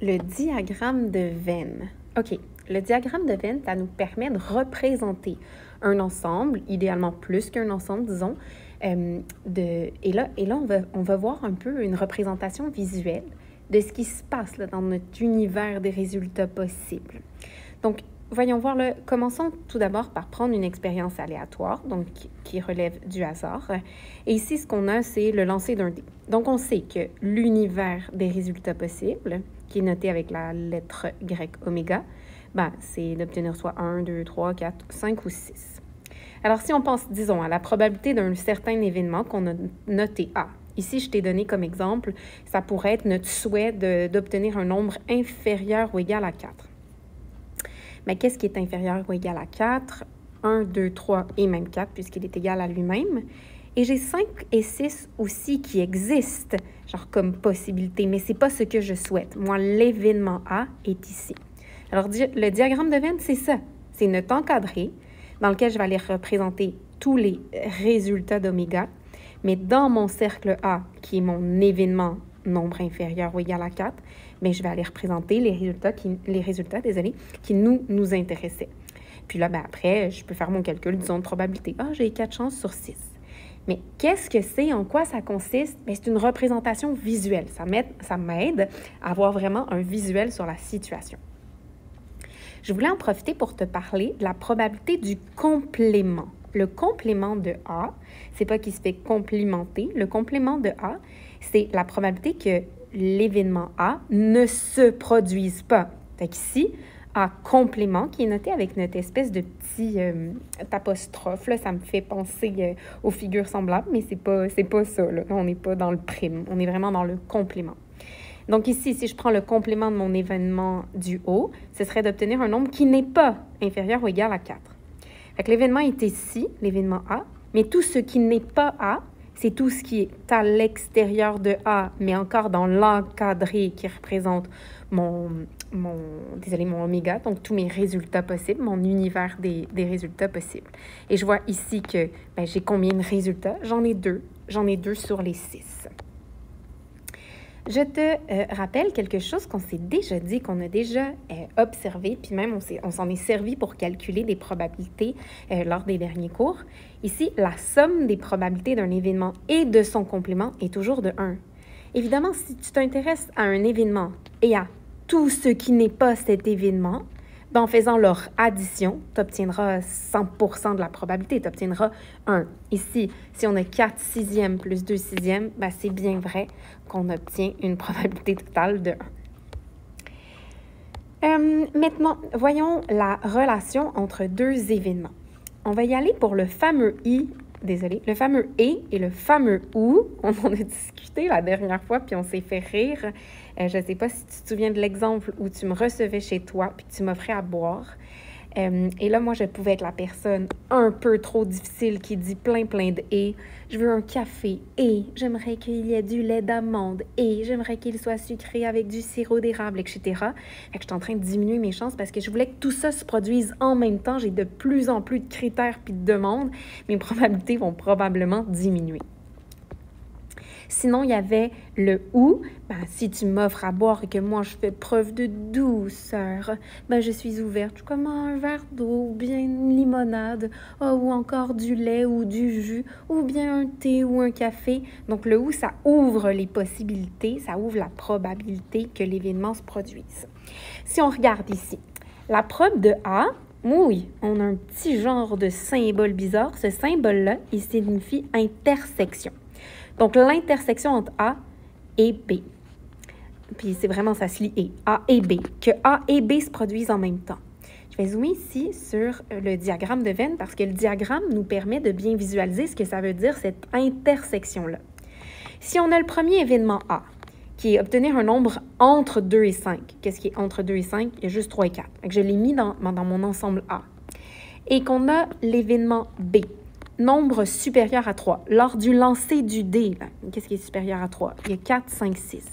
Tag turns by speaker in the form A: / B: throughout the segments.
A: le diagramme de Venn. OK, le diagramme de Venn, ça nous permet de représenter un ensemble, idéalement plus qu'un ensemble, disons. Et là on va voir un peu une représentation visuelle de ce qui se passe là, dans notre univers des résultats possibles. Donc, voyons voir, là, commençons tout d'abord par prendre une expérience aléatoire, donc qui relève du hasard. Et ici, ce qu'on a, c'est le lancer d'un dé. Donc, on sait que l'univers des résultats possibles, qui est noté avec la lettre grecque oméga, ben, c'est d'obtenir soit 1, 2, 3, 4, 5 ou 6. Alors, si on pense, disons, à la probabilité d'un certain événement qu'on a noté A, ici, je t'ai donné comme exemple, ça pourrait être notre souhait d'obtenir un nombre inférieur ou égal à 4. Mais qu'est-ce qui est inférieur ou égal à 4? 1, 2, 3 et même 4, puisqu'il est égal à lui-même. Et j'ai 5 et 6 aussi qui existent, genre comme possibilité, mais ce n'est pas ce que je souhaite. Moi, l'événement A est ici. Alors, le diagramme de Venn, c'est ça. C'est notre encadré dans lequel je vais aller représenter tous les résultats d'oméga. Mais dans mon cercle A, qui est mon événement nombre inférieur ou égal à 4, mais je vais aller représenter les résultats qui nous intéressaient. Puis là, ben après, je peux faire mon calcul, disons, de probabilité. Ah, j'ai 4 chances sur 6. Mais qu'est-ce que c'est? En quoi ça consiste? Bien, c'est une représentation visuelle. Ça m'aide à avoir vraiment un visuel sur la situation. Je voulais en profiter pour te parler de la probabilité du complément. Le complément de A, c'est pas qu'il se fait complimenter. Le complément de A, c'est la probabilité que l'événement A ne se produise pas. Fait qu'ici, A complément, qui est noté avec notre espèce de petit apostrophe, là, ça me fait penser aux figures semblables, mais c'est pas ça. Là. On n'est pas dans le prime, on est vraiment dans le complément. Donc ici, si je prends le complément de mon événement du haut, ce serait d'obtenir un nombre qui n'est pas inférieur ou égal à 4. Fait que l'événement est ici, l'événement A, mais tout ce qui n'est pas A, c'est tout ce qui est à l'extérieur de A, mais encore dans l'encadré qui représente mon oméga, donc tous mes résultats possibles, mon univers des résultats possibles. Et je vois ici que ben, j'ai combien de résultats? J'en ai 2. J'en ai 2 sur les 6. Je te rappelle quelque chose qu'on s'est déjà dit, qu'on a déjà observé, puis même on s'en est servi pour calculer des probabilités lors des derniers cours. Ici, la somme des probabilités d'un événement et de son complément est toujours de 1. Évidemment, si tu t'intéresses à un événement et à tout ce qui n'est pas cet événement, ben, en faisant leur addition, tu obtiendras 100% de la probabilité, tu obtiendras 1. Ici, si on a 4 sixièmes plus 2 sixièmes, ben, c'est bien vrai qu'on obtient une probabilité totale de 1. Maintenant, voyons la relation entre deux événements. On va y aller pour le fameux le fameux et le fameux ou. On en a discuté la dernière fois, puis on s'est fait rire. Je ne sais pas si tu te souviens de l'exemple où tu me recevais chez toi, puis tu m'offrais à boire. Et là, moi, je pouvais être la personne un peu trop difficile qui dit plein de « et ». Je veux un café et j'aimerais qu'il y ait du lait d'amande et j'aimerais qu'il soit sucré avec du sirop d'érable, etc. Fait que je suis en train de diminuer mes chances parce que je voulais que tout ça se produise en même temps. J'ai de plus en plus de critères puis de demandes. Mes probabilités vont probablement diminuer. Sinon, il y avait le « ou ». Ben, si tu m'offres à boire et que moi, je fais preuve de douceur, ben, je suis ouverte comme un verre d'eau, ou bien une limonade, ou encore du lait ou du jus, ou bien un thé ou un café. Donc, le « ou », ça ouvre les possibilités, ça ouvre la probabilité que l'événement se produise. Si on regarde ici, la probe de A, oui, on a un petit genre de symbole bizarre. Ce symbole-là, il signifie intersection. Donc, l'intersection entre A et B. Puis, c'est vraiment, ça se lit « et ». A et B. Que A et B se produisent en même temps. Je vais zoomer ici sur le diagramme de Venn parce que le diagramme nous permet de bien visualiser ce que ça veut dire, cette intersection-là. Si on a le premier événement A, qui est obtenir un nombre entre 2 et 5. Qu'est-ce qui est entre 2 et 5? Il y a juste 3 et 4. Donc, je l'ai mis dans mon ensemble A. Et qu'on a l'événement B, nombre supérieur à 3. Lors du lancer du dé, ben, qu'est-ce qui est supérieur à 3? Il y a 4, 5, 6.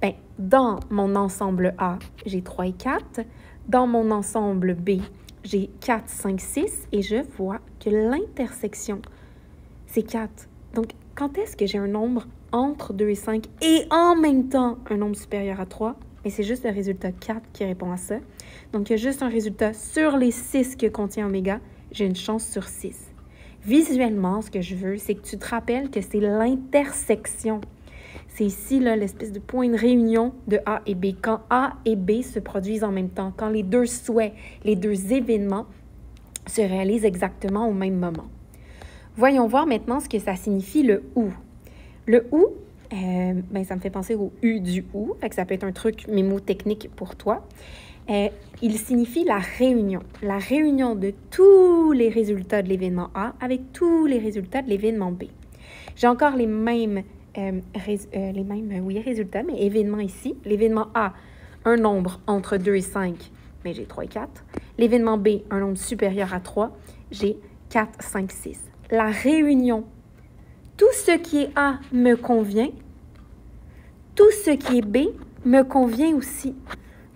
A: Ben, dans mon ensemble A, j'ai 3 et 4. Dans mon ensemble B, j'ai 4, 5, 6. Et je vois que l'intersection, c'est 4. Donc, quand est-ce que j'ai un nombre entre 2 et 5 et en même temps un nombre supérieur à 3? et c'est juste le résultat 4 qui répond à ça. Donc, il y a juste un résultat sur les 6 que contient oméga. J'ai une chance sur 6. Visuellement, ce que je veux, c'est que tu te rappelles que c'est l'intersection. C'est ici l'espèce de point de réunion de A et B. Quand A et B se produisent en même temps, quand les deux souhaits, les deux événements se réalisent exactement au même moment. Voyons voir maintenant ce que ça signifie le « ou ». Le « ou », ça me fait penser au « u » du « ou », fait que ça peut être un truc mémotechnique pour toi. Il signifie la réunion de tous les résultats de l'événement A avec tous les résultats de l'événement B. J'ai encore les mêmes résultats, mais événements ici. L'événement A, un nombre entre 2 et 5, mais j'ai 3 et 4. L'événement B, un nombre supérieur à 3, j'ai 4, 5, 6. La réunion, tout ce qui est A me convient, tout ce qui est B me convient aussi.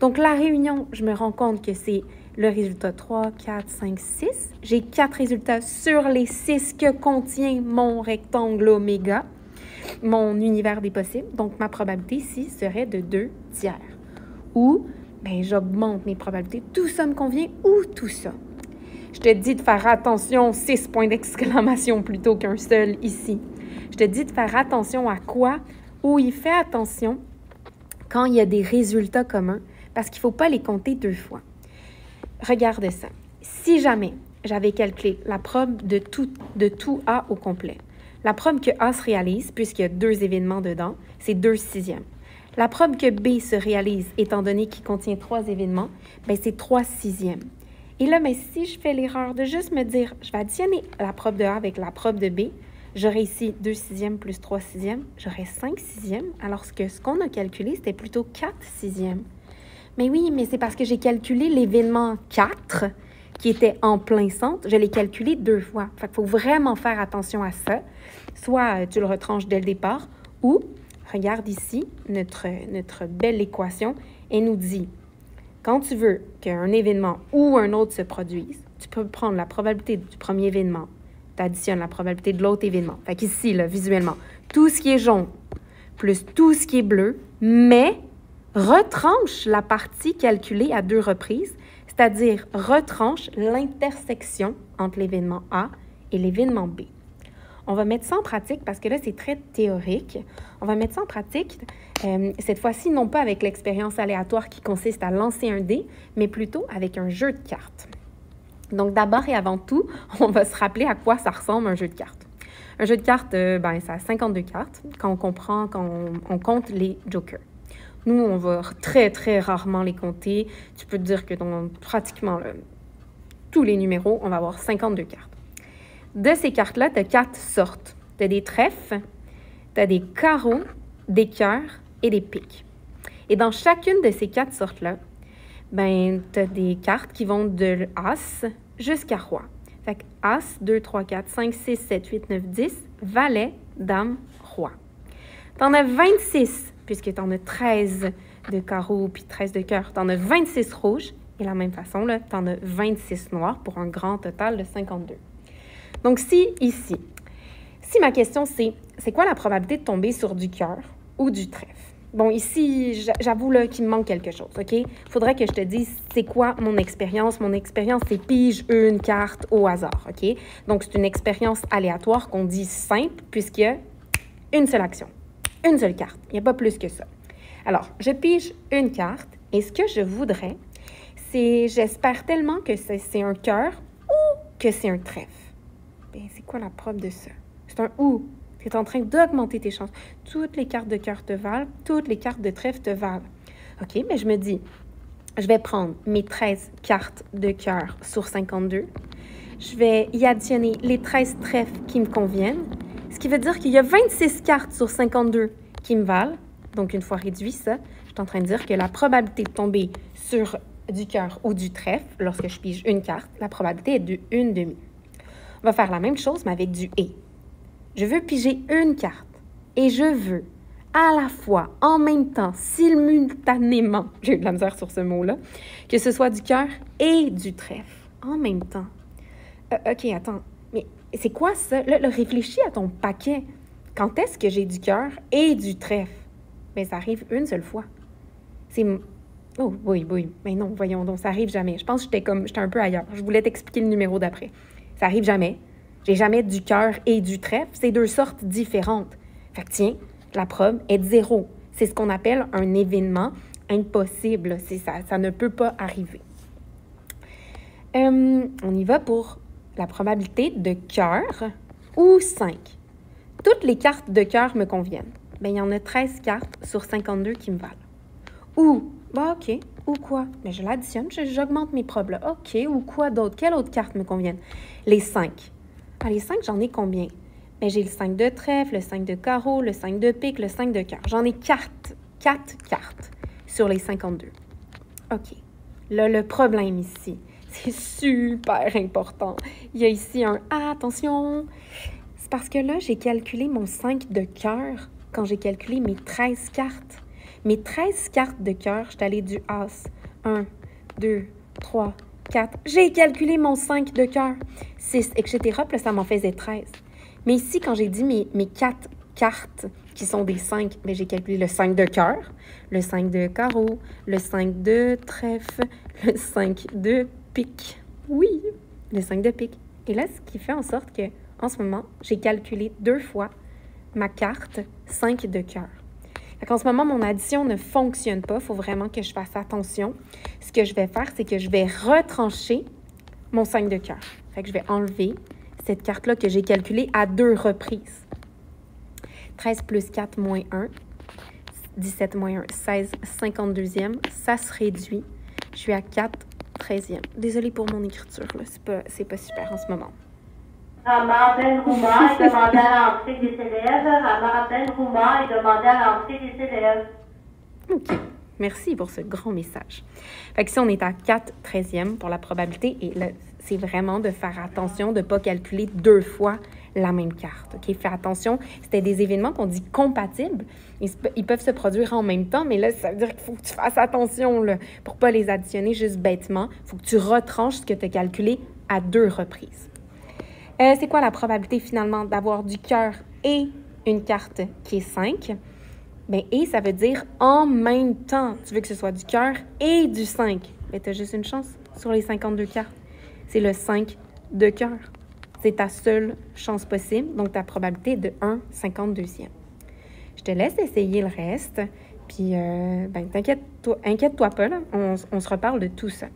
A: Donc, la réunion, je me rends compte que c'est le résultat 3, 4, 5, 6. J'ai 4 résultats sur les 6 que contient mon rectangle oméga, mon univers des possibles. Donc, ma probabilité ici serait de 2 tiers. Ou, j'augmente mes probabilités. Tout ça me convient ou tout ça. Je te dis de faire attention, 6 points d'exclamation plutôt qu'un seul ici. Je te dis de faire attention à quoi? Où il fait attention quand il y a des résultats communs, parce qu'il ne faut pas les compter 2 fois. Regarde ça. Si jamais j'avais calculé la probe de tout A au complet, la probe que A se réalise, puisqu'il y a 2 événements dedans, c'est 2 sixièmes. La probe que B se réalise, étant donné qu'il contient 3 événements, c'est 3 sixièmes. Et là, si je fais l'erreur de juste me dire, je vais additionner la probe de A avec la probe de B, j'aurai ici 2 sixièmes plus 3 sixièmes, j'aurai 5 sixièmes, alors que ce qu'on a calculé, c'était plutôt 4 sixièmes. Mais oui, mais c'est parce que j'ai calculé l'événement 4, qui était en plein centre, je l'ai calculé 2 fois. Fait qu'il faut vraiment faire attention à ça. Soit tu le retranches dès le départ, ou, regarde ici, notre belle équation, elle nous dit, quand tu veux qu'un événement ou un autre se produise, tu peux prendre la probabilité du premier événement, tu additionnes la probabilité de l'autre événement. Fait qu'ici, là, visuellement, tout ce qui est jaune plus tout ce qui est bleu, mais retranche la partie calculée à 2 reprises, c'est-à-dire retranche l'intersection entre l'événement A et l'événement B. On va mettre ça en pratique parce que là, c'est très théorique. On va mettre ça en pratique, cette fois-ci, non pas avec l'expérience aléatoire qui consiste à lancer un dé, mais plutôt avec un jeu de cartes. Donc, d'abord et avant tout, on va se rappeler à quoi ça ressemble un jeu de cartes. Un jeu de cartes, ça a 52 cartes quand on compte les jokers. Nous, on va très, très rarement les compter. Tu peux te dire que dans pratiquement tous les numéros, on va avoir 52 cartes. De ces cartes-là, tu as 4 sortes. Tu as des trèfles, tu as des carreaux, des cœurs et des piques. Et dans chacune de ces 4 sortes-là, tu as des cartes qui vont de As jusqu'à Roi. Fait que As, 2, 3, 4, 5, 6, 7, 8, 9, 10, Valet, Dame, Roi. Tu en as 26, puisque tu en as 13 de carreaux puis 13 de cœurs. Tu en as 26 rouges. Et de la même façon, tu en as 26 noirs pour un grand total de 52. Donc, si ma question c'est quoi la probabilité de tomber sur du cœur ou du trèfle? Bon, ici, j'avoue qu'il me manque quelque chose, OK? Il faudrait que je te dise c'est quoi mon expérience. Mon expérience, c'est pige une carte au hasard, OK? Donc, c'est une expérience aléatoire qu'on dit simple puisqu'il y a une seule action, une seule carte. Il n'y a pas plus que ça. Alors, je pige une carte et ce que je voudrais, c'est, j'espère tellement que c'est un cœur ou que c'est un trèfle. Bien, c'est quoi la probe de ça? C'est un ou. Tu es en train d'augmenter tes chances. Toutes les cartes de cœur te valent, toutes les cartes de trèfle te valent. OK, mais je me dis, je vais prendre mes 13 cartes de cœur sur 52. Je vais y additionner les 13 trèfles qui me conviennent, ce qui veut dire qu'il y a 26 cartes sur 52 qui me valent. Donc, une fois réduit ça, je suis en train de dire que la probabilité de tomber sur du cœur ou du trèfle, lorsque je pige une carte, la probabilité est de 1/2. On va faire la même chose, mais avec du « et ». Je veux piger une carte et je veux à la fois, en même temps, simultanément, j'ai eu de la misère sur ce mot-là, que ce soit du cœur et du trèfle en même temps. OK, attends, mais c'est quoi ça? Là, réfléchis à ton paquet. Quand est-ce que j'ai du cœur et du trèfle? Bien, ça arrive une seule fois. C'est... Oh, oui, oui. Mais non, voyons donc, ça arrive jamais. Je pense que j'étais un peu ailleurs. Je voulais t'expliquer le numéro d'après. Ça arrive jamais. J'ai jamais du cœur et du trèfle. C'est deux sortes différentes. Fait que tiens, la probe est de 0. C'est ce qu'on appelle un événement impossible. C'est ça, ça ne peut pas arriver. On y va pour la probabilité de cœur ou 5. Toutes les cartes de cœur me conviennent. Bien, il y en a 13 cartes sur 52 qui me valent. Ou, bah OK, ou quoi? Mais je l'additionne, j'augmente mes probes là. OK, ou quoi d'autre? Quelle autre carte me conviennent? Les 5. Ah, les 5, j'en ai combien? Bien, j'ai le 5 de trèfle, le 5 de carreau, le 5 de pique, le 5 de cœur. J'en ai 4 cartes sur les 52. OK. Là, le problème ici, c'est super important. Il y a ici un « attention ». C'est parce que là, j'ai calculé mon 5 de cœur quand j'ai calculé mes 13 cartes. Mes 13 cartes de cœur, je suis allée du As. 1, 2, 3, 4. J'ai calculé mon 5 de cœur. 6, etc. Puis là, ça m'en faisait 13. Mais ici, quand j'ai dit mes 4 cartes qui sont des 5, bien, j'ai calculé le 5 de cœur, le 5 de carreau, le 5 de trèfle, le 5 de pique. Oui, le 5 de pique. Et là, ce qui fait en sorte que, en ce moment, j'ai calculé 2 fois ma carte 5 de cœur. En ce moment, mon addition ne fonctionne pas. Il faut vraiment que je fasse attention. Ce que je vais faire, c'est que je vais retrancher mon 5 de cœur. Fait que je vais enlever cette carte-là que j'ai calculée à 2 reprises. 13 plus 4 moins 1. 17 moins 1, 16, 52e. Ça se réduit. Je suis à 4, 13e. Désolée pour mon écriture, là. C'est pas super en ce moment.
B: Amandine Rouma est demandée à l'entrée des élèves. Amandine Rouma est demandée à l'entrée des élèves.
A: OK. Merci pour ce grand message. Fait que si on est à 4 13e pour la probabilité, et là, c'est vraiment de faire attention de ne pas calculer 2 fois la même carte. OK? Fais attention. C'était des événements qu'on dit compatibles. Ils peuvent se produire en même temps, mais là, ça veut dire qu'il faut que tu fasses attention là, pour ne pas les additionner juste bêtement. Il faut que tu retranches ce que tu as calculé à 2 reprises. C'est quoi la probabilité finalement d'avoir du cœur et une carte qui est 5? Bien, et ça veut dire en même temps. Tu veux que ce soit du cœur et du 5. Bien, tu as juste une chance sur les 52 cartes. C'est le 5 de cœur. C'est ta seule chance possible, donc ta probabilité est de 1/52e. Je te laisse essayer le reste, puis ben, inquiète-toi pas, là, on se reparle de tout ça.